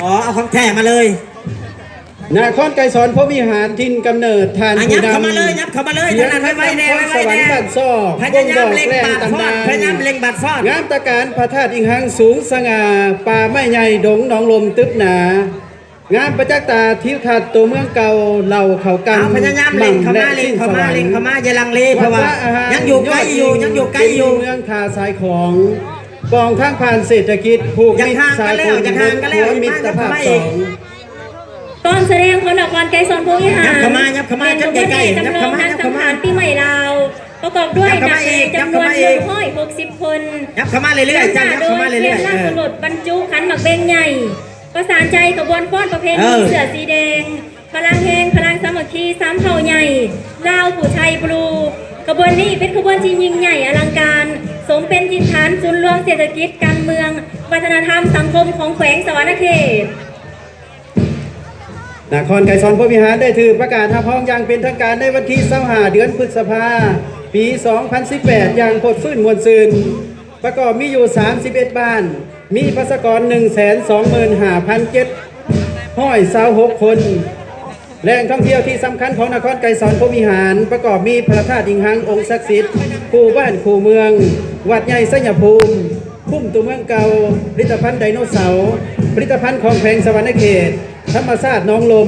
อ๋อเอาของแท้มาเลยนครไกรสอนพระวิหารทินกำเนิดทานผู้นำ เข้ามาเลยยับเข้ามาเลยท่านนั้นไว้แน่ไว้ สวรร แน่ ค์บัดซ่อ พยายามเล็งบาดฟอดพยายามเล็งบาดฟอดงามตะการพระธาตุอิงหังสูงสง่าป่าไม้ใหญ่ดงหนองลมตึบหนางามประจักษ์ตาทิวทัศน์ตัวเมืองเก่าเหล่าเขากัน พยายามเล็งเข้ามาเล็งเข้ามาเล็งเข้ามาอย่าลังเลเพราะว่ายังอยู่ใกล้อยู่ยังอยู่ใกล้อยู่เมืองทาสายของปองทางผ่านเศรษฐกิจผูกมิตรสายคนหัวมิตรภาพสองกองแสดงคนละครไกรสอนพงษ์วิหาร ยับเข้ามาจับใกล้ๆยับเข้ามายับเข้ามา ปีใหม่ลาวประกอบด้วยนักแสดงจำนวน160 คน ยับเข้ามาเรื่อยๆจับเข้ามาเรื่อยๆ ล่าสุดบรรจุขันหมักเบงใหญ่ประสานใจขบวนฟ้อนประเพณีเสือสีแดงพลังแหงพลังสามัคคีสามเผ่าใหญ่ลาวผู้ชัยบลูขบวนนี้เป็นขบวนที่ยิ่งใหญ่อลังการสมเป็นถิ่นฐานศูนย์รวมเศรษฐกิจการเมืองวัฒนธรรมสังคมของแขวงสวรรณเขตนครไกรสอนพระวิหารได้ถือประกาศทำห้องอย่างเป็นทางการในวันที่25เดือนพฤษภาปี 2018 อย่างพดฟื้นมวลซืนประกอบมีอยู่31บ้านมีประชากร 125,726 คนแหล่งท่องเที่ยวที่สำคัญของนครไกรสอนพระวิหารประกอบมีพระธาตุอิงหังองค์ศักดิ์สิทธิ์คู่บ้านคู่เมืองวัดใหญ่สัญภูมิพุ่มตัวเมืองเก่าผลิตภัณฑ์ไดโนเสาร์ผลิตภัณฑ์ของแขวงสวรรณเขตธรรมชาติน้องลม